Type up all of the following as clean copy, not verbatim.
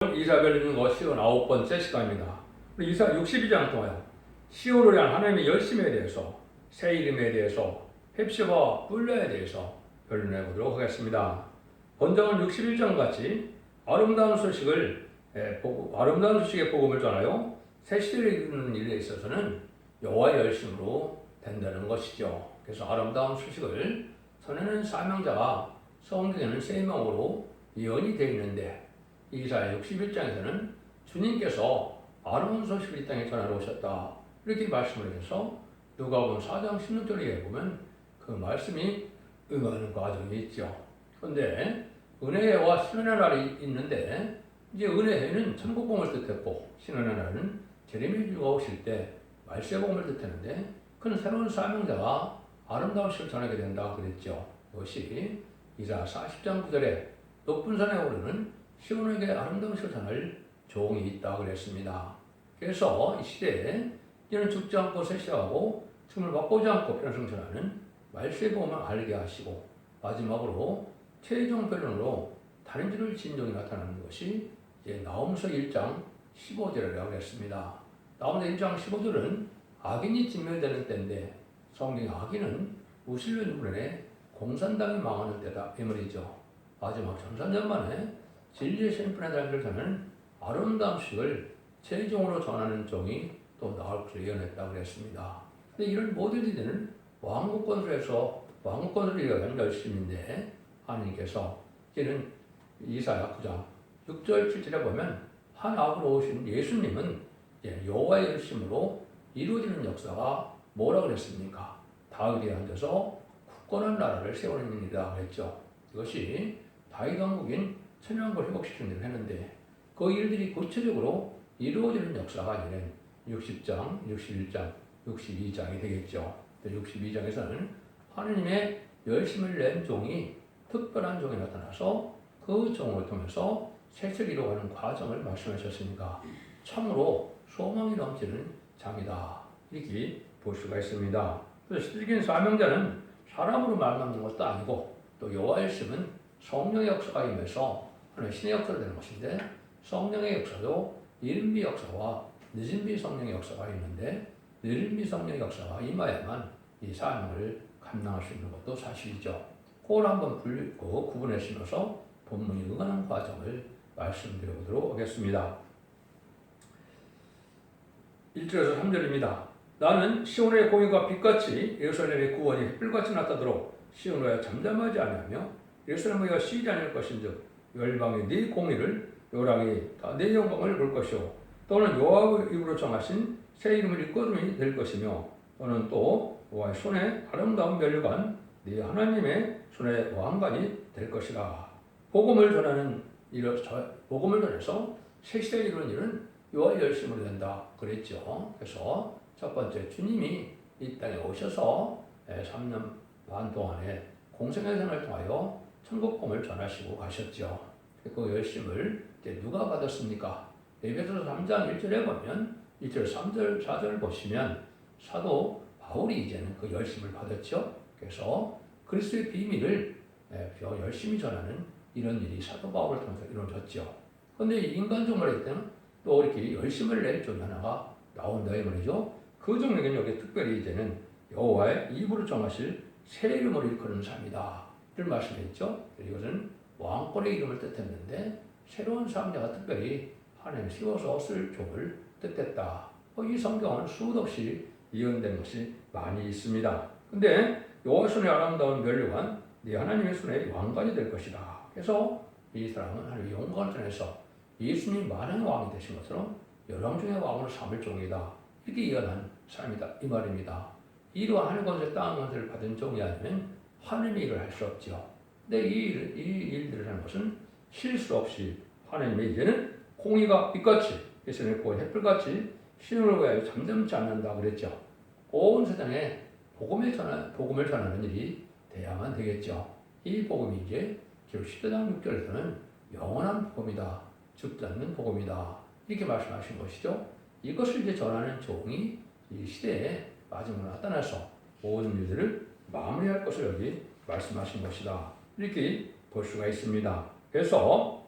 이사별 읽는 거 59번째 시간입니다. 우리 이사 62장 동안 시온을 위한 하나님의 열심에 대해서, 새 이름에 대해서, 헵시와 뿔레에 대해서 변론해 보도록 하겠습니다. 본장은 61장 같이 아름다운 소식의 복음을 전하여 새 시대를 이루는 일에 있어서는 여호와의 열심으로 된다는 것이죠. 그래서 아름다운 소식을 전하는 사명자가 성경에는 3명으로 예언이 되어 있는데, 이사야 61장에서는 주님께서 아름다운 소식을 이 땅에 전하러 오셨다 이렇게 말씀을 해서 누가복음 4장 16절에 보면 그 말씀이 응하는 과정이 있죠. 그런데 은혜와 신원의 날이 있는데, 이제 은혜는 천국복음을 뜻했고 신원의 날은 제레미야가 오실 때 말세복음을 뜻했는데, 그는 새로운 사명자가 아름다운 소식을 전하게 된다 그랬죠. 이것이 이사야 40장 9절에 높은 산에 오르는 시온에게 아름다운 소식을 전할 종이 있다 그랬습니다. 그래서 이 시대에 이제는 죽지 않고 쇠시하고 죽음을 맛보지 않고 편성을 전하는 말세복음을 알게 하시고, 마지막으로 최종 변론으로 다른 줄을 진종이 나타나는 것이 이제 나홈서 1장 15절이라고 했습니다. 나홈서 1장 15절은 악인이 진멸되는 때인데, 성경의 악인은 우실로 인물에 공산당이 망하는 때다 이 말이죠. 마지막 3000년 만에 진리의 심판의 날을 전하는 아름다운 소식을 최종으로 전하는 종이 또 나올 것을 예언했다고 했습니다. 근데 이런 모든 일들은 왕국 건설에서 왕국 건설을 위한 열심인데, 하나님께서 이제는 이사야 9장 6절 7절에 보면 한 앞으로 오신 예수님은 여호와의 열심으로 이루어지는 역사가 뭐라고 그랬습니까? 다윗이 앉아서 굳건한 나라를 세우는 일이다 그랬죠. 이것이 다윗 왕국인 천연왕국을 회복시키는 일을 했는데, 그 일들이 구체적으로 이루어지는 역사가 이제는 60장, 61장, 62장이 되겠죠. 62장에서는 하나님의 열심을 낸 종이 특별한 종이 나타나서 그 종을 통해서 세세를 이루어가는 과정을 말씀하셨으니까 참으로 소망이 넘치는 장이다 이렇게 볼 수가 있습니다. 그래서 실질적인 사명자는 사람으로 말하는 것도 아니고, 또 여호와의 열심은 성령의 역사가 임해서 하나의 신의 역사가 되는 것인데, 성령의 역사도 이른비 역사와 늦은비 성령의 역사가 있는데, 늦은비 성령의 역사가 임하야만 이 사명을 감당할 수 있는 것도 사실이죠. 그걸 한번 구분해 심어서 본문이 응하는 과정을 말씀드려보도록 하겠습니다. 1절에서 3절입니다. 나는 시온의 공의가 빛같이 예루살렘의 구원이 햇불같이 나타도록 시온에 잠잠하지 아니하며 예루살렘의 쉬지 않을 것인즉 열방이 네 공의를 요랑이 다 네 영광을 볼 것이요, 또는 여호와의 입으로 정하신 새 이름을 일컬음이 될 것이며, 또는 또 여호와의 손에 아름다운 면류관 네 하나님의 손에 왕관이 될 것이라. 복음을 전해서 새 시대에 이루는 일은 여호와의 열심으로 된다 그랬죠. 그래서 첫 번째, 주님이 이 땅에 오셔서 3년 반 동안에 공생의 생을 통하여 천국복음을 전하시고 가셨죠. 그 열심을 이제 누가 받았습니까? 에베소서 3장 1절에 보면 1절, 3절, 4절 보시면 사도 바울이 이제는 그 열심을 받았죠. 그래서 그리스도의 비밀을 열심히 전하는 이런 일이 사도 바울을 통해서 이루어졌죠. 그런데 인간종말일 때는 또 이렇게 열심을 낼 종이 하나가 나온다 이 말이죠. 그 종에게는 여기 특별히 이제는 여호와의 입으로 정하실 새 이름을 일컫는 삶이다 이런 말씀했죠. 이것은 왕권의 이름을 뜻했는데, 새로운 사명자가 특별히 하나님이 세워서 쓸 종을 뜻했다. 이 성경은 수도 없이 예언된 것이 많이 있습니다. 근데 여호와의 손에 아름다운 면류관 네 하나님의 손에 왕관이 될 것이다. 그래서 이 사람은 하나님의 영광을 전해서 예수님 만왕의 왕이 되신 것처럼 열왕 중의 왕으로 삼을 종이다 이렇게 예언한 사람이다 이 말입니다. 이러한 하늘 권세 땅 권세를 받은 종이 아니면 하나님의 일을 할 수 없죠. 근데 이 일들을 하는 것은 실수 없이 하나님의 이제는 공의가 빛같이 예수님의 구원 햇불같이 시온을 위하여 잠잠치 않는다 그랬죠. 온 세상에 복음을 전하는 일이 돼야만 되겠죠. 이 복음이 이제 10장 6절에서는 영원한 복음이다, 죽지 않는 복음이다 이렇게 말씀하신 것이죠. 이것을 이제 전하는 종이 이 시대에 마지막으로 나타나서 모든 일들을 마무리할 것을 여기 말씀하신 것이다 이렇게 볼 수가 있습니다. 그래서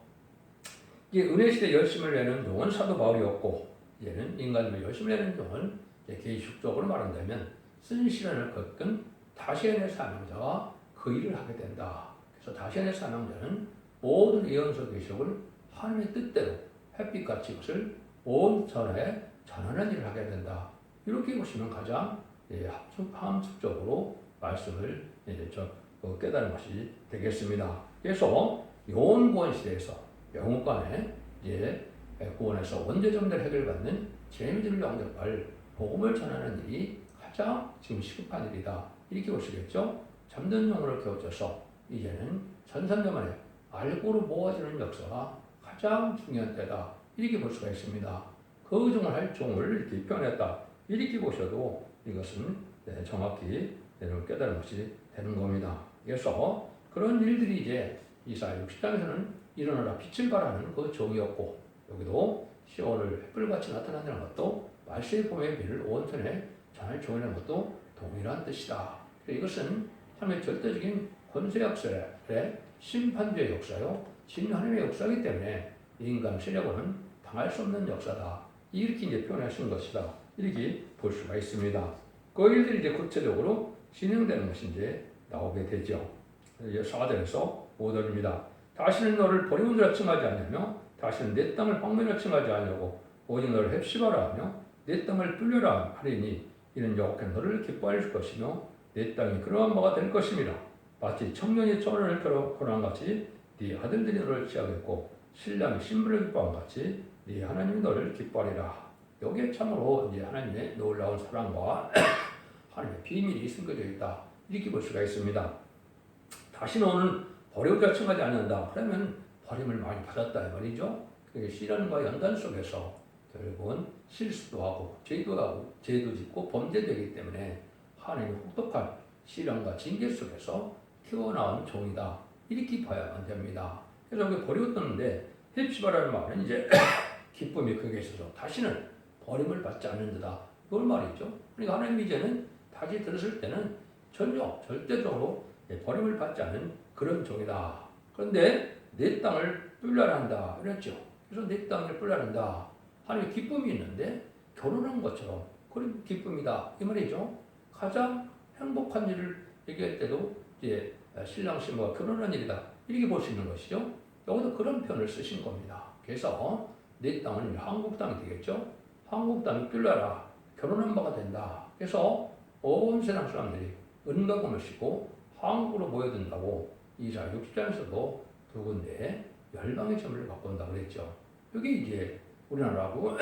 이게 은혜시대 열심을 내는 종은 사도 바울이었고, 이제는 인간을 열심을 내는 종은 계시적으로 말한다면 쓴 시련을 겪은 다시안의 사명자가 그 일을 하게 된다. 그래서 다시안의 사명자는 모든 예언서 계시록을 하나님의 뜻대로 햇빛같이 이것을 온 전에 전하는 일을 하게 된다. 이렇게 보시면 가장 함축적으로 말씀을 깨달은 것이 되겠습니다. 그래서 요원구원 시대에서 영국 간에 구원에서 원죄점들 해결받는 재미들을 영접할 복음을 전하는 일이 가장 지금 시급한 일이다. 이렇게 보시겠죠? 잠든 영혼을 깨우쳐서 이제는 전산자만의 알고로 모아지는 역사가 가장 중요한 때다. 이렇게 볼 수가 있습니다. 거종을 할 종을 이렇게 표현했다. 이렇게 보셔도 이것은 정확히 깨달은 것이 되는 겁니다. 그래서 그런 일들이 이제 이사야 60장에서는 일어나라 빛을 발하는 그 종이었고, 여기도 시온을 햇불같이 나타난다는 것도 말세의 봄의 비를 온천에 전할 종이라는 것도 동일한 뜻이다. 이것은 하나님의 절대적인 권세 역사의 심판주의 역사요, 진 하나님의 역사이기 때문에 인간 세력은 당할 수 없는 역사다. 이렇게 이제 표현하신 것이다. 이렇게 볼 수가 있습니다. 그 일들이 이제 구체적으로 진행되는 것이 이제 나오게 되죠. 4절에서 5절입니다. 다시는 너를 버리는 자라 칭하지 않으며 다시는 내 땅을 황폐라 칭하지 않으려고 오직 너를 헵시바라 하며 내 땅을 뚫려라 하리니 이는 여호와께 너를 기뻐할 것이며 내 땅이 그러한 바가 될 것임이라. 마치 청년이 처녀를 결혼한 같이 네 아들들이 너를 취하겠고 신랑이 신부를 기뻐한 같이 네 하나님이 너를 기뻐하리라. 여기에 참으로 이제 하나님의 놀라운 사랑과 하나님의 비밀이 숨겨져 있다. 이렇게 볼 수가 있습니다. 다시 너는 버려자 칭하지 않는다. 그러면 버림을 많이 받았다 이 말이죠. 시련과 연단 속에서 결국은 실수도 하고 죄도 짓고 범죄되기 때문에 하나님의 혹독한 시련과 징계 속에서 튀어나온 종이다. 이렇게 봐야만 됩니다. 그래서 여기 버렸던데 헵시바라는 말은 이제 기쁨이 크게 있어서 다시는 버림을 받지 않는다. 이걸 말이죠. 그러니까 하나님이 이제는 다시 들었을 때는 전혀 절대적으로 버림을 받지 않는 그런 종이다. 그런데 내 땅을 뿔라라 한다 그랬죠. 그래서 내 땅을 뿔라라 한다. 하나님의 기쁨이 있는데 결혼한 것처럼 그런 기쁨이다 이 말이죠. 가장 행복한 일을 얘기할 때도 이제 신랑 신부가 결혼한 일이다 이렇게 볼 수 있는 것이죠. 여기도 그런 표현을 쓰신 겁니다. 그래서 내 땅은 한국 땅이 되겠죠. 한국 땅이 뿔라라 결혼한 바가 된다. 그래서 온 세상 사람들이 은가금을 싣고 한국으로 모여든다고 이사야 60장에서도 두 군데 열방의 점을 갖고 온다고 그랬죠. 여기 이제 우리나라하고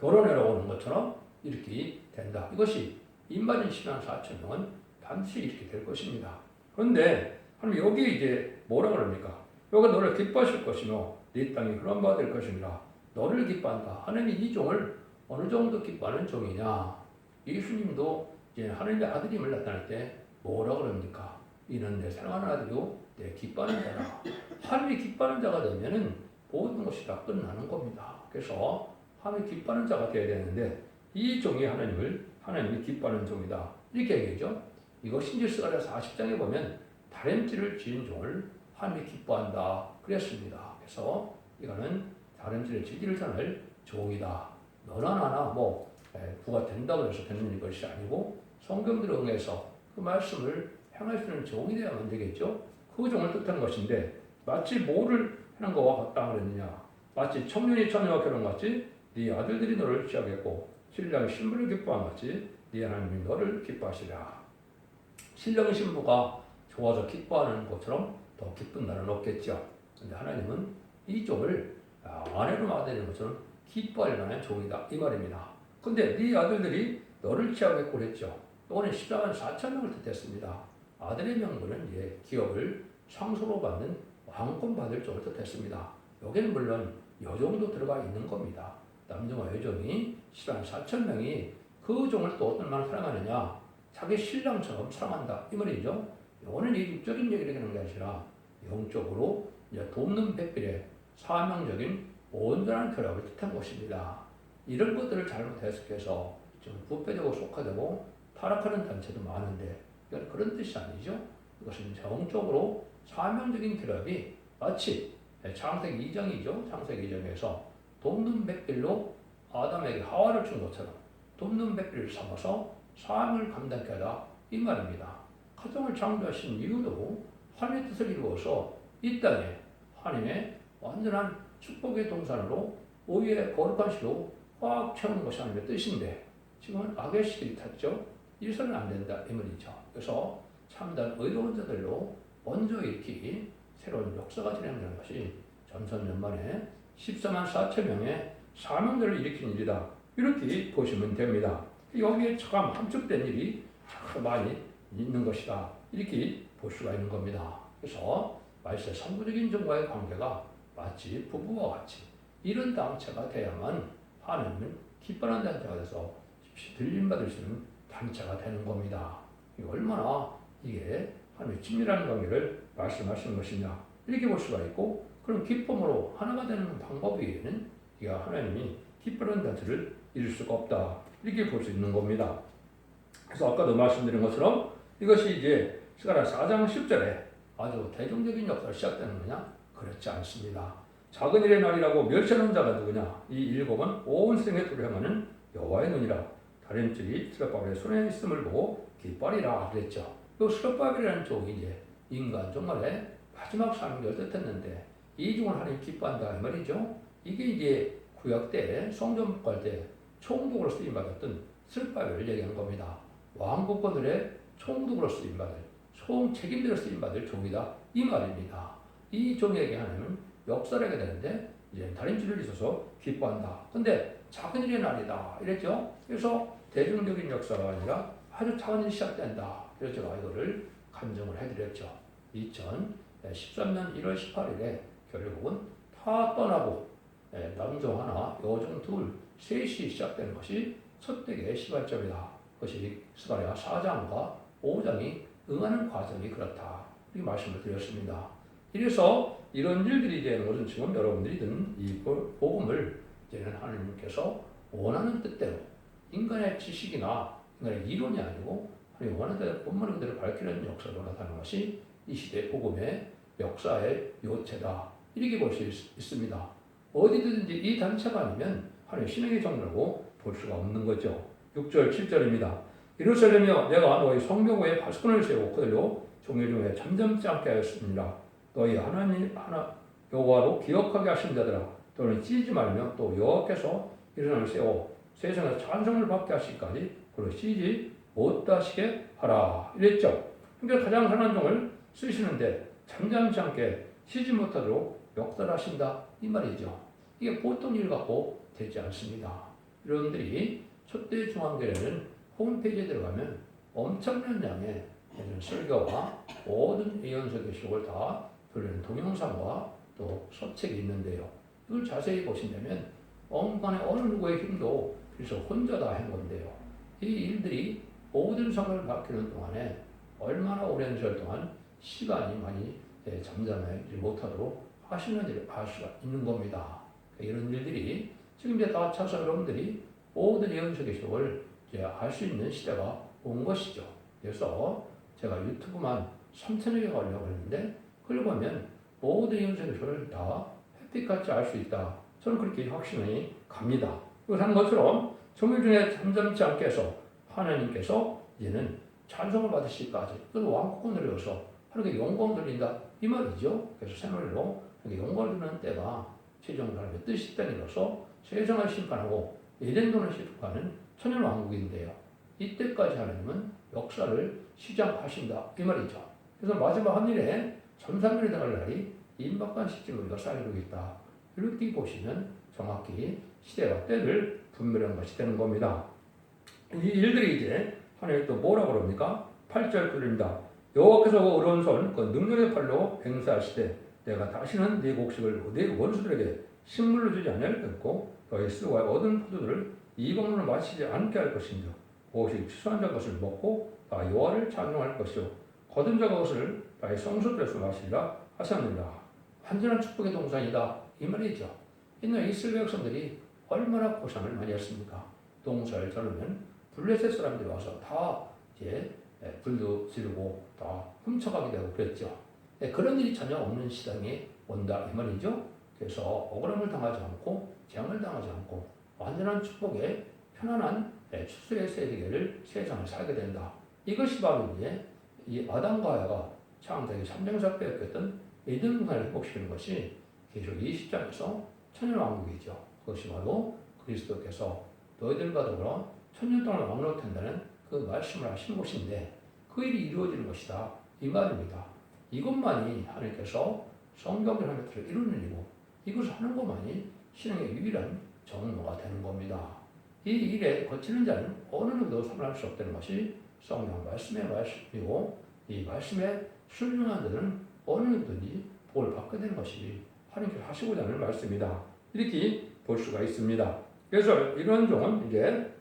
결혼하러 오는 것처럼 이렇게 된다. 이것이 인바진 10만 4천 명은 반드시 이렇게 될 것입니다. 그런데 하나님 여기 이제 뭐라 그럽니까? 여기 너를 기뻐하실 것이며 네 땅이 그런 바가 될 것이니라. 너를 기뻐한다. 하나님이 이 종을 어느 정도 기뻐하는 종이냐? 예수님도 이제 하나님의 아들임을 나타낼 때 뭐라 그럽니까? 이는 내 사랑하는 아들이요 내 기뻐하는 자라. 하나님이 기뻐하는 자가 되면은 모든 것이 다 끝나는 겁니다. 그래서 하나님이 기뻐하는 자가 되어야 되는데 이 종이 하나님이 기뻐하는 종이다. 이렇게 얘기하죠. 이거 신지스가랴 40장에 보면 다림질을 지은 종을 하나님이 기뻐한다 그랬습니다. 그래서 이거는 다림질을 지기를 전할 종이다. 너나 나나 부가 된다고 해서 되는 것이 아니고 성경대로 응해서 그 말씀을 행할 수 있는 종이 되어야만 되겠죠. 그 종을 뜻하는 것인데 마치 뭐를 하는 것과 같다 그랬느냐. 마치 청년이 처녀와 결혼같이 네 아들들이 너를 취하겠고 신랑이 신부를 기뻐한 같이 네 하나님이 너를 기뻐하시라. 신랑이 신부가 좋아서 기뻐하는 것처럼 더 기쁜 날은 없겠죠. 그런데 하나님은 이 종을 아내로 맞아들이는 것처럼 기뻐할 만한 종이다 이 말입니다. 근데 네 아들들이 너를 취하겠고 그랬죠. 이거는 14만 4천 명을 뜻했습니다. 아들의 명분은 기업을 상속으로 받는 왕권 받을 쪽을 뜻했습니다. 여기는 물론 여종도 들어가 있는 겁니다. 남종과 여종이 14만 4천 명이 그 종을 또 어떤 만큼 사랑하느냐? 자기 신랑처럼 사랑한다 이 말이죠. 이거는 이 육적인 얘기를 하는 게 아니라 영적으로 돕는 백필의 사명적인 온전한 결합을 뜻한 것입니다. 이런 것들을 잘못 해석해서 좀 부패되고 속화되고 타락하는 단체도 많은데 이건 그런 뜻이 아니죠. 이것은 영적으로 사명적인 결합이 마치 창세기 2장이죠. 창세기 2장에서 돕는 백빌로 아담에게 하와를 준 것처럼 돕는 백빌을 삼아서 삶을 감당케 하다 이 말입니다. 가정을 창조하신 이유도 하나님의 뜻을 이루어서 이 땅에 하나님의 완전한 축복의 동산으로 오히려 거룩한 시로 꽉 채우는 것이 하나님의 뜻인데 지금은 악의 시들이 탔죠. 이래서는 안 된다 이 말이죠. 그래서 참된 의로운 자들로 먼저 일으키 새로운 역사가 진행되는 것이 전선연만에 14만 4천 명의 사명자를 일으키는 일이다. 이렇게 보시면 됩니다. 여기에 참 함축된 일이 참 많이 있는 것이다. 이렇게 볼 수가 있는 겁니다. 그래서 말세 선구적인 종과의 관계가 마치 부부와 같이 이런 단체가 돼야만 하나님은 기뻐하는 단체가 돼서 들림받을 수 있는 단체가 되는 겁니다. 얼마나 이게 하나님의 친밀한 관계를 말씀하시는 것이냐 이렇게 볼 수가 있고 그럼 기쁨으로 하나가 되는 방법 외에는 이가 하나님이 기뻐하는 단체를 이룰 수가 없다 이렇게 볼 수 있는 겁니다. 그래서 아까도 말씀드린 것처럼 이것이 이제 스가랴 4장 10절에 아주 대중적인 역사가 시작되는 거냐? 그렇지 않습니다. 작은 일의 날이라고 멸시하는 자가 누구냐? 이 일곱은 온 세상에 도래하는 여호와의 눈이라. 다림질이 스룹바벨의 손에 있음을 보고 기뻐하리라 그랬죠. 이 스룹바벨이라는 쪽이 이제 인간 종말의 마지막 삶을 뜻했는데 이 중을 하나님 기뻐한다 이 말이죠. 이게 이제 구약 때 성전 복할 때 총독으로 쓰임 받았던 스룹바벨을 얘기하는 겁니다. 왕국권들의 총독으로 쓰임 받을 총 책임대로 쓰임 받을 종이다 이 말입니다. 이 종에게 하나님은 역사를 하게 되는데 이제 다림질을 있어서 기뻐한다. 근데 작은 일의 날이다 이랬죠. 그래서 대중적인 역사가 아니라 아주 작은 일이 시작된다. 그래서 제가 이거를 간증을 해드렸죠. 2013년 1월 18일에 결국은 다 떠나고 남종 하나, 여종 둘, 셋이 시작되는 것이 첫대의 시발점이다. 그것이 스가랴 4장과 5장이 응하는 과정이 그렇다. 이렇게 말씀을 드렸습니다. 이래서 이런 일들이 되는 것은 지금 여러분들이 듣는 이 복음을 이제는 하나님께서 원하는 뜻대로 인간의 지식이나 인간의 이론이 아니고 하나님 원하는 대로 본문 그대로 밝히는 역사로 나타나는 것이 이 시대 복음의 역사의 요체다. 이렇게 볼 수 있습니다. 어디든지 이 단체가 아니면 하나님 신에게 정리라고 볼 수가 없는 거죠. 6절 7절입니다. 이르시려며 내가 너희 성벽 위에 파수꾼을 세우고 그들로 종일 중에 잠잠지 않게 하였습니다. 너희 하나님 여호와로 기억하게 하신 자들아 또는 찌지 말며 또 여호와께서 일어날 세워 세상에서 찬송을 받게 하시기까지 그로 찌지 못하시게 하라 이랬죠. 그러니까 가장 선한 종을 쓰시는데 잠잠지 않게 쉬지 못하도록 역사하신다 이 말이죠. 이게 보통 일 갖고 되지 않습니다. 여러분들이 첫대 중앙교회는 홈페이지에 들어가면 엄청난 양의 설교와 모든 예언서 교식을 다 돌리는 동영상과 또 서책이 있는데요. 이걸 자세히 보신다면 엄간의 어느 누구의 힘도 그래서 혼자 다 한 건데요. 이 일들이 모든 성을 바뀌는 동안에 얼마나 오랜 시간 동안 시간이 많이 잠잠하지 못하도록 하시는 일을 알 수가 있는 겁니다. 이런 일들이 지금 이제 다 차서 여러분들이 모든 예언서 교식을 알 수 있는 시대가 온 것이죠. 그래서 제가 유튜브만 3,000여 개가 올려고 했는데 그걸 보면 모든 예언서 교식을 다 햇빛같이 알 수 있다. 저는 그렇게 확신이 갑니다. 그걸 한 것처럼 정일 중에 잠잠치 않게 해서 하나님께서 이제는 찬송을 받으시기까지 또 왕국권을 이어서 하나님께 영광 돌린다 이 말이죠. 그래서 새노래로 영광을 드리는 때가 최종 하나님의 뜻이 때이로서 세상을 심판하고 에덴동을 심판하는 천년 왕국인데요. 이때까지 하나님은 역사를 시작하신다 이 말이죠. 그래서 마지막 한 일에 전산면에 들어갈 날이 임박한 시점으로 역사를 이루고 있다. 이렇게 보시면 정확히 시대와 때를 분별한 것이 되는 겁니다. 이 일들이 이제 하나님 또 뭐라고 그럽니까? 8절 글입니다. 여호와께서 그 오른손 그 능력의 팔로 행사하시되 내가 다시는 네 곡식을 네 원수들에게 식물로 주지 아니할 것고 너희 쓰고 얻은 포도들을 이방으로 마시지 않게 할 것인즉 오직 취소한 자 것을 먹고 나 여호와를 찬송할 것이요 거둔 자 것을 나의 성소들에서 마시리라 하셨느니라. 완전한 축복의 동산이다 이 말이죠. 옛날 이스라엘 백성들이 얼마나 고생을 많이 했습니까? 동서를 저르면 블레셋 사람들이 와서 다 이제 불도 지르고 다 훔쳐가게 되고 그랬죠. 그런 일이 전혀 없는 시장에 온다 이 말이죠. 그래서 억울함을 당하지 않고 재앙을 당하지 않고 완전한 축복의 편안한 추수의 세계를 세상을 살게 된다. 이것이 바로 이제 이 아담과 하와가 창세기 3장에서 빼앗겼던 에덴 동산을 회복시키는 것이 계시록 20장에서 천년왕국이죠. 그것이 바로 그리스도께서 너희들과 더불어 천년 동안 왕노릇한다는 그 말씀을 하신 것인데 그 일이 이루어지는 것이다 이 말입니다. 이것만이 하나님께서 성경을 이루는 일이고 이것을 하는 것만이 신앙의 유일한 정로가 되는 겁니다. 이 일에 거치는 자는 어느 누구도 상관할 수 없다는 것이 성경 말씀의 말씀이고 이 말씀에 순종한 자들은 어느 누구든지 복을 받게 되는 것이 하나님께서 하시고자 하는 말씀이다. 이렇게 볼 수가 있습니다. 그래서 이런 종은 이제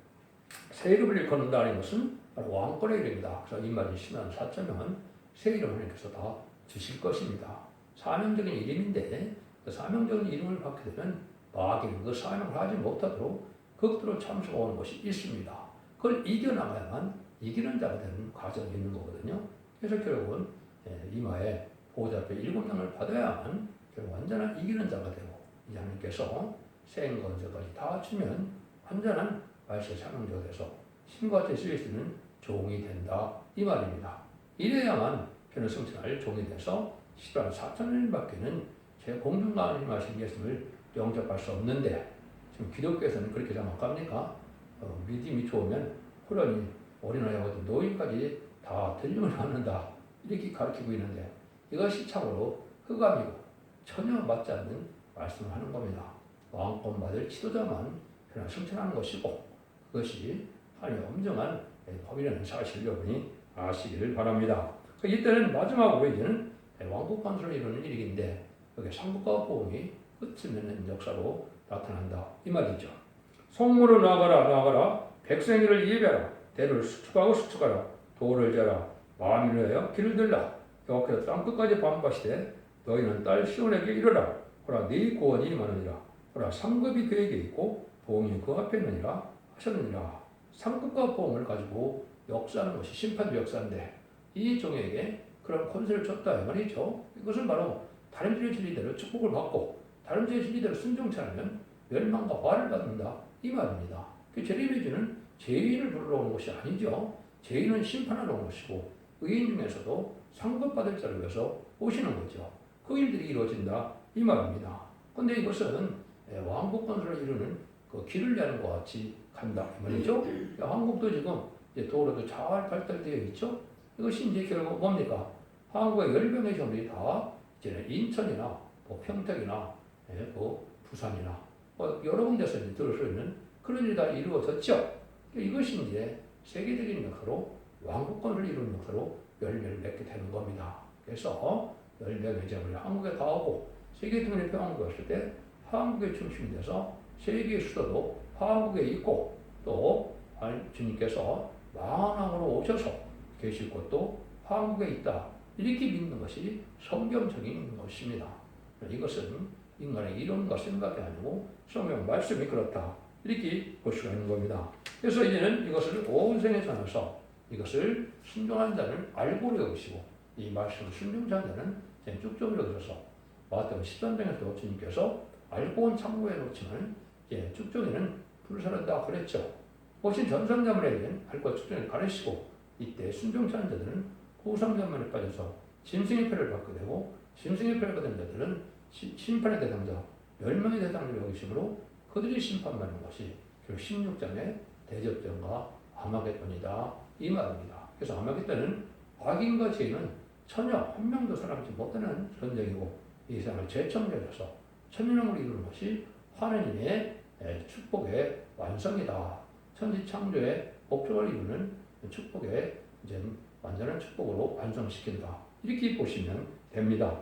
새 이름을 일컫는다는 것은 바로 왕권의 이름이다. 그래서 이 말이 신한 4,000명은 새 이름을 하나님께서 다 주실 것입니다. 사명적인 이름인데 그 사명적인 이름을 받게 되면 마귀는 그 사명을 하지 못하도록 극도로 참수가 오는 것이 있습니다. 그걸 이겨나가야만 이기는 자가 되는 과정이 있는 거거든요. 그래서 결국은 이마에 보호자 앞에 7명을 받아야만 결국 완전한 이기는 자가 되고 이 하나님께서 생건제까지 다 주면 완전한 말세 사명자가 돼서 신과 같이 쓰일 수 있는 종이 된다 이 말입니다. 이래야만 편을 성취할 종이 돼서 10만 4천년밖에는 제 공중과 하나님 하신 예수를 영접할 수 없는데 지금 기독교에서는 그렇게 장악합니까? 믿음이 좋으면 호련히 어린아이하고도 노인까지 다 들림을 받는다 이렇게 가르치고 있는데 이것이 참으로 흑암이고 전혀 맞지 않는 말씀을 하는 겁니다. 왕권 받을 지도자만 편을 성취하는 것이고 그것이 하나님의 엄정한 법이라는 사실을 여러분이 아시기를 바랍니다. 이때는 마지막으로 이제는 왕국 건설을 이루는 일인데 여기 상국과 보험이 끝을 맺는 역사로 나타난다 이 말이죠. 성문으로 나가라 백성이를 예배하라 대를 수축하고 수축하라 도를 재라 마음을 하여 길을 들라 여호와께서 땅끝까지 반바시되 너희는 딸 시온에게 이르라 보라 네 구원이 많으니라 보라 상급이 그에게 있고 보험이 그 앞에 있느니라 하셨느니라. 상급과 보험을 가지고 역사하는 것이 심판의 역사인데 이 종에게 그런 권세를 줬다 이 말이죠. 이것은 바로 다른 주의 진리대로 축복을 받고 다른 주의 진리대로 순종치 않으면 멸망과 화를 받는다 이 말입니다. 그 재림의 주는 죄인을 부르러 오는 것이 아니죠. 죄인은 심판하러 오는 것이고 의인 중에서도 상급받을 자를 위해서 오시는 거죠. 그 일들이 이루어진다 이 말입니다. 그런데 이것은 왕국 건설을 이루는 그 길을 여는 것 같이 간다 이 말이죠. 한국도 지금 도로도 잘 발달되어 있죠. 이것이 이제 결국 뭡니까? 한국의 열병의 점들이 다 이제 인천이나 뭐 평택이나 뭐 부산이나 뭐 여러 군데서 이제 들을 수 있는 그런 일이 다 이루어졌죠. 이것이 이제 세계적인 역사로 왕국 건설을 이루는 역사로 열매를 맺게 되는 겁니다. 그래서 열매의 점을 한국에 다 오고 세계 등의 평화가 왔을 때 한국의 중심이 돼서 세계의 수도도 한국에 있고 또 주님께서 만왕으로 오셔서 계실 곳도 한국에 있다. 이렇게 믿는 것이 성경적인 것입니다. 이것은 인간의 이론과 생각이 아니고 성경 말씀이 그렇다. 이렇게 볼 수가 있는 겁니다. 그래서 이제는 이것을 온 생에 전해서 이것을 순종한 자는 알고 여기시고 이 말씀을 순종한 자는 쭉쭉 여기셔서 마태복음 13장에서 주님께서 알고 온 창고에 놓치면 쭉쭉이는 불사른다 그랬죠. 오신 전상자문에게는 알고 쭉쭉이를 가르치고 이때 순종하는 자들은 후상자문에 빠져서 짐승의 표를 받게 되고 짐승의 표를 받은 자들은 심판의 대상자, 멸망의 대상자로 여기심으로 그들이 심판받는 것이 결국 16장의 대접전과 아마겟돈이다 이 말입니다. 그래서 아마겟돈은 악인과 죄인은 전혀 한 명도 살아남지 못하는 전쟁이고 이 세상을 재청결해서 천년왕국을 이루는 것이 하나님의 축복의 완성이다. 천지 창조의 목표를 이루는 축복의 이제 완전한 축복으로 완성시킨다. 이렇게 보시면 됩니다.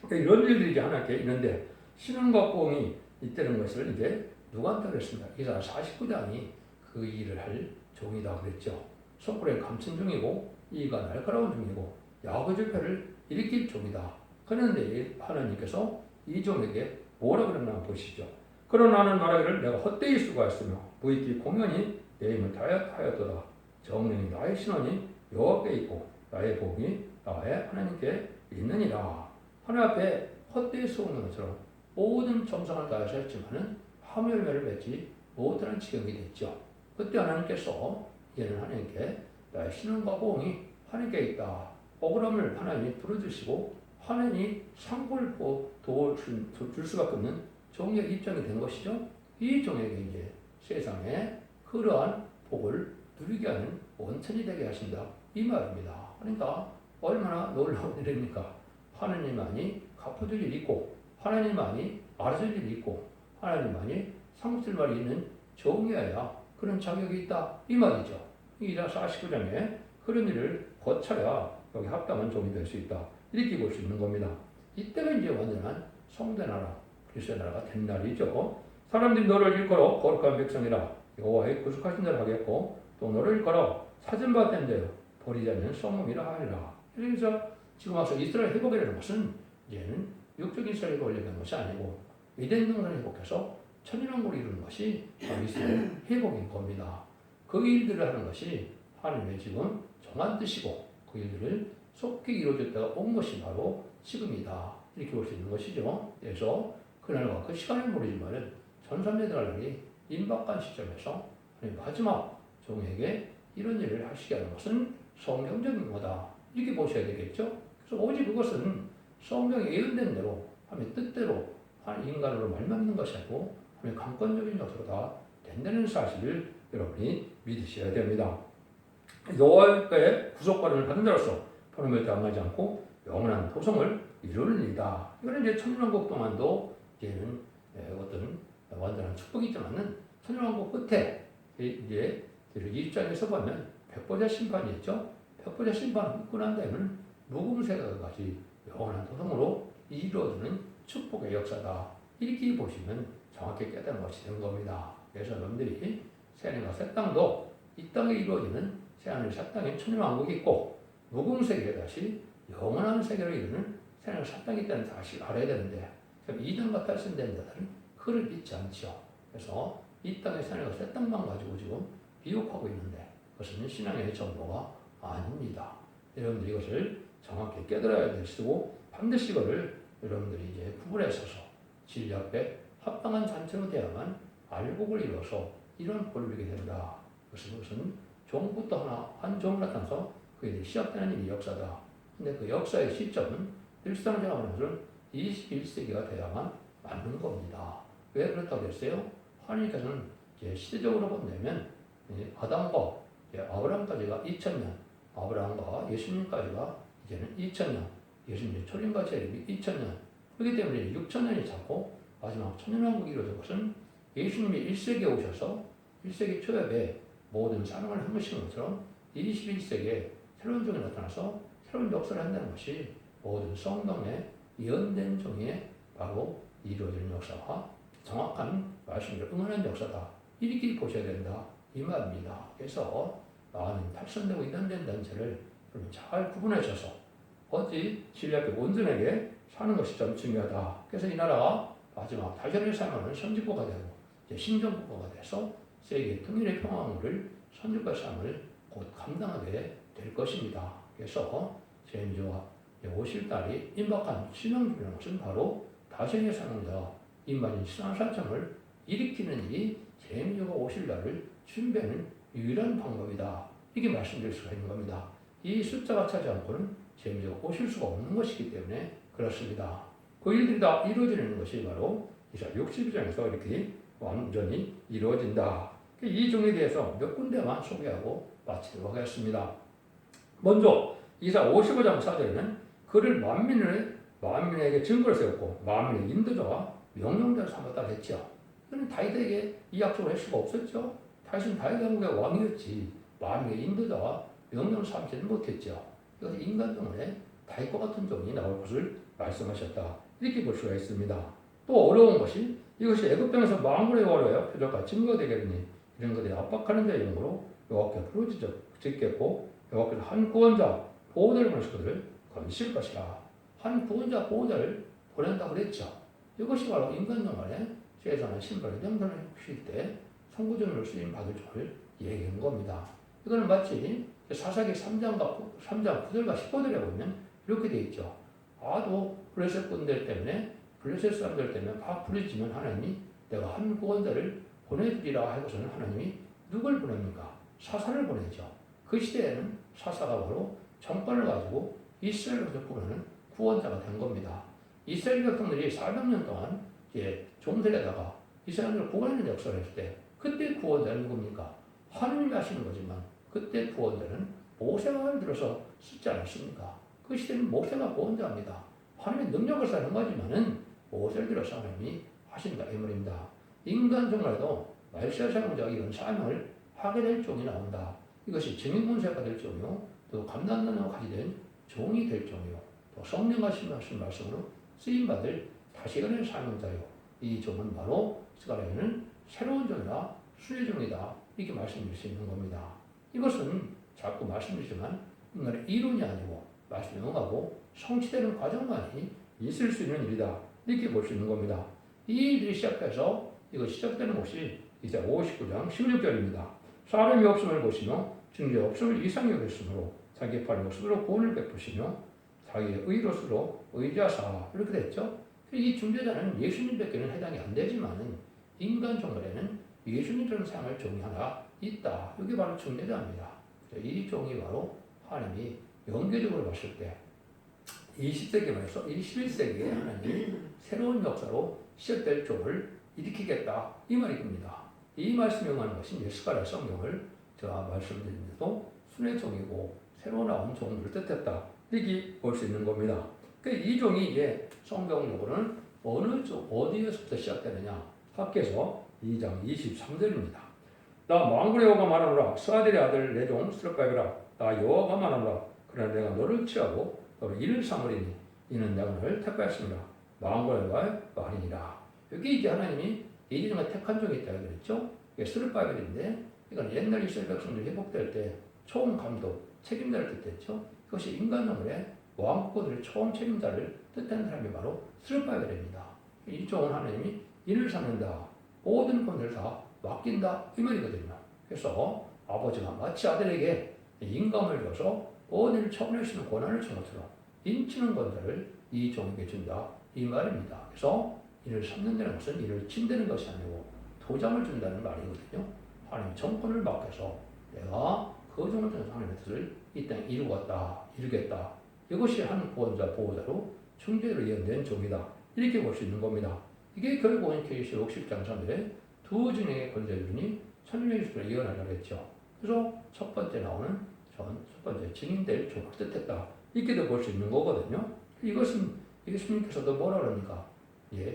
그러니까 이런 일들이 이제 하나님께 있는데 신앙과 공이 있다는 것을 이제 누구한테 그랬습니다. 이사 49장이 그 일을 할 종이다 그랬죠. 손가락에 감춘 종이고 이가 날카로운 종이고 야구지표를 일으킬 종이다. 그런데 하나님께서 이 종에게 뭐라 그랬나 보시죠. 그러나 나는 말하기를 내가 헛되이 수고하였으며 무익히 공연히 내 힘을 다하였도다. 정령이 나의 신원이 여호와께 있고 나의 복이 나의 하나님께 있느니라. 하나님 앞에 헛되이 속는 것처럼 모든 정성을 다해서 했지만은 아무 열매를 맺지 못하는 지경이 됐죠. 그때 하나님께서 이제는 하나님께 나의 신앙과 보응이 하나님께 있다. 억울함을 하나님이 풀어주시고 하나님이 상고를 줄 수밖에 없는 종의 입장이 된 것이죠. 이 종에게 이제 세상에 그러한 복을 누리게 하는 원천이 되게 하신다. 이 말입니다. 그러니까 얼마나 놀라운 일입니까? 하나님만이 갚아줄 일이 있고 하나님만이 알아줄 일이 있고 하나님만이 상실 말이 있는 종이어야 그런 자격이 있다. 이 말이죠. 이자 49장에 그런 일을 거쳐야 여기 합당한 종이 될 수 있다. 이렇게 볼 수 있는 겁니다. 이때가 이제 완전한 성대 나라, 그리스도의 나라가 된 날이죠. 사람들이 너를 일컬어 거룩한 백성이라 여호와의 구속하신 자를 하겠고 또 너를 일컬어 사진받은 자여 버리지 않는 성읍이라 하리라. 그래서 지금 와서 이스라엘 회복이라는 것은 이제는 육적인 이스라엘 회복을 얘기하는 것이 아니고 에덴 동산을 회복해서 천일왕국을 이루는 것이 이스라엘 회복인 겁니다. 그 일들을 하는 것이 하나님의 지금 정한 뜻이고 그 일들을 속히 이루어졌다가 온 것이 바로 지금이다. 이렇게 볼 수 있는 것이죠. 그래서 그날과 그 시간을 모르지만 전삼대들 날이 임박한 시점에서 마지막 종에게 이런 일을 하시게 하는 것은 성경적인 거다. 이렇게 보셔야 되겠죠. 그래서 오직 그것은 성경에 예언된 대로 하나님의 뜻대로 인간으로 말맞는 것이 아니고 하나님의 강권적인 것으로 다 된다는 사실을 여러분이 믿으셔야 됩니다. 여호와의 구속권을 받은 자로서 번음을 당하지 않고 영원한 도성을 이루는 일이다. 이거는 이제 천년왕국 동안도 이제는 어떤 완전한 축복이 있지만은 천년왕국 끝에 이제 이 입장에서 보면 백보자 심판이 있죠. 백보자 심판 끝난 다음에는 무금세가까지 영원한 도성으로 이루어지는 축복의 역사다. 이렇게 보시면 정확히 깨닫는 것이 되는 겁니다. 그래서 여러분들이 새하늘과 새 땅도 이 땅에 이루어지는 새하늘 새 땅에 천년왕국이 있고 무금세계에 다시 영원한 세계로 이루는 새하늘 새 땅이 있다는 사실을 알아야 되는데 이단과 탈선된 자들은 그를 믿지 않죠. 그래서 이 땅의 새하늘과 새 땅만 가지고 지금 비욕하고 있는데 그것은 신앙의 정보가 아닙니다. 여러분들이 이것을 정확히 깨달아야 되시고 반드시 이거를 여러분들이 이제 구분해 서서 진리 앞에 합당한 잔치로 되야만 알곡을 이루어서 이런 복을 누리게 된다. 그것은 종부터 한 종을 나타나서 그게 시작되는 일이 역사다. 근데 그 역사의 시점은 일상생활에서는 21세기가 돼야만 맞는 겁니다. 왜 그렇다고 했어요? 하나님께서는 이제 시대적으로 본다면 아담과 아브라함까지가 2000년, 아브라함과 예수님까지가 이제는 2000년, 예수님의 초림과 재림이 2000년. 그렇기 때문에 6000년이 차고 마지막 천년왕국이 이루어진 것은 예수님이 1세기에 오셔서 1세기 초엽에 모든 사명을 행하신 것처럼 21세기에 새로운 종이 나타나서 새로운 역사를 한다는 것이 모든 성경에 예언된 종에 바로 이루어지는 역사와 정확한 말씀을 응하는 역사다. 이렇게 보셔야 된다. 이 말입니다. 그래서 많은 탈선되고 이단된 단체를 잘 구분하셔서 어찌 진리 앞에 온전하게 사는 것이 좀 중요하다. 그래서 이 나라가 마지막 다시를 사용하는 선진국가 되고 이제 신정국가가 돼서 세계 통일의 평화를 선진국가 삶을 곧 감당하게 될 것입니다. 그래서 제임즈와 오실 달이 임박한 신앙주의라는 것은 바로 다시의 사명자 인간인 신앙사청을 일으키는 일이 제임즈가 오실 날을 준비하는 유일한 방법이다. 이게 말씀드릴 수가 있는 겁니다. 이 숫자가 차지 않고는 제임즈가 오실 수가 없는 것이기 때문에 그렇습니다. 그 일들이 다 이루어지는 것이 바로 이사 62장에서 이렇게 완전히 이루어진다. 이 종에 대해서 몇 군데만 소개하고 마치도록 하겠습니다. 먼저 이사 55장 4절에는 그를 만민에게 증거를 세웠고 만민의 인도자와 명령자를 삼았다 했죠. 그는 다윗에게 이 약속을 할 수가 없었죠. 다윗은 다윗 왕국의 왕이었지 만민의 인도자와 명령을 삼지는 못했죠. 이것은 인간 때문에 다윗과 같은 종이 나올 것을 말씀하셨다. 이렇게 볼 수가 있습니다. 또 어려운 것이 이것이 애굽 땅에서 만군의 여호와의 표적과 증거가 되겠니 이런 것들이 압박하는 자의 영으로 여호와께 부르짖겠고 여호와께서 한 구원자 보호자를 보내실 것을 건실 것이라. 한 구원자 보호자를 보낸다고 그랬죠. 이것이 바로 인간 영혼의 세상의 신발의 영상을 쉴 때 선구전으로 쓰임 받을 종을 얘기한 겁니다. 이거는 마치 사사기 3장 9절과 15절에 보면 이렇게 되어 있죠. 아도 블레셋 군대 때문에 블레셋 사람들 때문에 막 부르짖으면 하나님이 내가 한 구원자를 보내주리라 하고서는 하나님이 누굴 보냅니까? 사사를 보내죠. 그 시대에는 사사가 바로 정권을 가지고 이스라엘 백성을 구원자가 된 겁니다. 이스라엘 백성들이 400년 동안 이제 종살이다가 이스라엘을 구원하는 역사를 했을 때 그때 구원자는 누굽니까? 하나님이 하시는 거지만 그때 구원자는 모세가 들어서 쓰지 않았습니까? 그 시대는 모세가 구원자입니다. 하나님의 능력을 사는 거지만은 모세를 들어서 하나님이 하신다 이 말입니다. 인간 종말에도 말세아 사용자가 이런 사명을 하게 될 종이 나온다. 이것이 증인문서가 될 종이요, 또 감난나누어 가지된 종이 될 종이요, 또 성령과 하신 말씀으로 쓰임받을 다시건의 사명자요. 이 종은 바로 스가랴에는 새로운 종이다, 수의 종이다 이렇게 말씀드릴 수 있는 겁니다. 이것은 자꾸 말씀드리지만 인간의 이론이 아니고 말씀에 응하고 성취되는 과정만이 있을 수 있는 일이다 이렇게 볼 수 있는 겁니다. 이 일이 시작해서 이거 시작되는 곳이 이제 59장 16절입니다. 사람이 없음을 보시며 증죄 없음을 이상히 여겼으므로 자기 팔 목숨으로 구원을 베푸시며 자기의 의로서로 의지하사 이렇게 됐죠. 이 중재자는 예수님밖에는 해당이 안 되지만은 인간 종말에는 예수님처럼 삶을 종이 하나 있다. 이게 바로 중재자입니다. 이 종이 바로 하나님이 연계적으로 봤을 때 20세기 말에서 21세기에 하나님이 새로운 역사로 시작될 종을 일으키겠다 이 말이 큽니다. 이 말씀에 응하는 것이 스가랴 성경을 제가 말씀드리면서도 순회 종이고 새로 나온 종을 뜻했다 이렇게 볼 수 있는 겁니다. 이 종이 이제 성경적으로는 어느 쪽 어디에서부터 시작되느냐 학개서 2장 23절입니다. 나 만군의 여호와가 말하노라 스아델의 아들 내 종 스룹바벨아 나 여호와가 말하노라 그러나 내가 너를 취하고 너를 이를 삼으리니 이는 내가 너를 택하였습니다. 만군의 여호와의 말이니라. 여기 이제 하나님이 예전에 택한 종이 있다고 그랬죠. 이게 스룹바벨인데 이건 옛날 이스라엘 백성들이 회복될 때 총 감독 책임자를 뜻했죠. 그것이 인간적으로 왕국들의 총 책임자를 뜻하는 사람이 바로 스룹바벨입니다. 이 종은 하나님이 인을 삼는다. 모든 권세를 다 맡긴다 이 말이거든요. 그래서 아버지가 마치 아들에게 인감을 줘서 모든 일을 처분할 수 있는 권한을 준 것처럼 인치는 권세를 이 종에게 준다 이 말입니다. 그래서 이를 삼는다는 것은 이를 친다는 것이 아니고 도장을 준다는 말이거든요. 하나님 정권을 맡겨서 내가 그 종을 통해서 하나님의 뜻을 이 땅에 이루겠다. 이것이 한 구원자 보호자로 충재로 예언된 종이다. 이렇게 볼 수 있는 겁니다. 이게 결국은 계시 60장 3절에 두 진영의 권세를 주니 천년의 유수를 예언하려고 했죠. 그래서 첫 번째 나오는 첫 번째 증인될 종을 뜻했다. 이렇게도 볼 수 있는 거거든요. 이것은 예수님께서도 뭐라 그럽니까?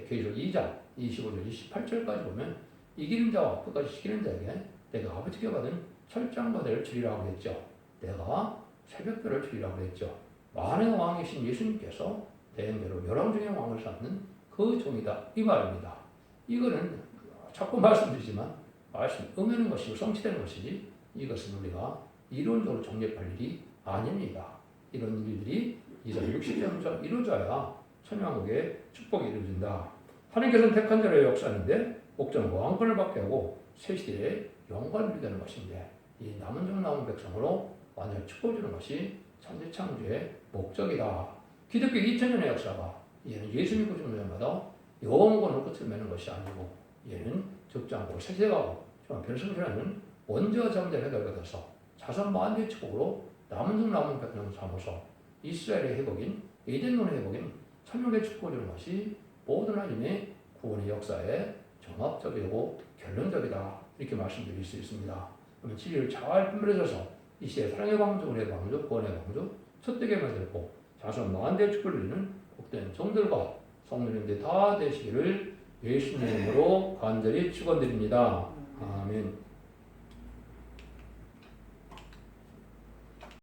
계시록 2장 25절 28절까지 보면 이기는 자와 끝까지 지키는 자에게 내가 아버지께 받은 철장과대를 주리라고 했죠. 내가 새벽별을 주리라고 했죠. 만왕의 왕이신 예수님께서 대행대로 열왕중의 왕을 삼는 그 종이다 이 말입니다. 이거는 자꾸 말씀드리지만 말씀 응하는 것이고 성취되는 것이지 이것은 우리가 이론적으로 정립할 일이 아닙니다. 이런 일들이 이제 60년 이루어져야 천년왕국의 축복이 이루어진다. 하나님께서는 택한 자의 역사인데 목적은 왕권을 받게 하고 새 시대에 영광을 누리게 하는 것인데 이 남은 종 남은 백성으로 완전히 축복을 주는 것이 창세 창조의 목적이다. 기독교 2000년의 역사가 얘는 예수님 구주마다 영원한 끝을 맺는 것이 아니고 얘는 적지 않고 세세가고 변성시라는 원죄와 잠재를 해결받아서 자선 만대의 축복으로 남은 종 남은 백성을 삼아서 이스라엘의 회복인 에덴론의 회복인 천국의 축복을 주는 것이 모든 하나님의 구원의 역사에 종합적이고 결론적이다 이렇게 말씀드릴 수 있습니다. 그러면 진리를 잘 분별해서 이 시대 사랑의 방주, 은혜의 방주, 구원의 방주 첫되게 만들고 자선 만대의 축복을 누리는 복된 종들과 성도님들 다 되시기를 예수님으로 간절히 축원드립니다. 아멘.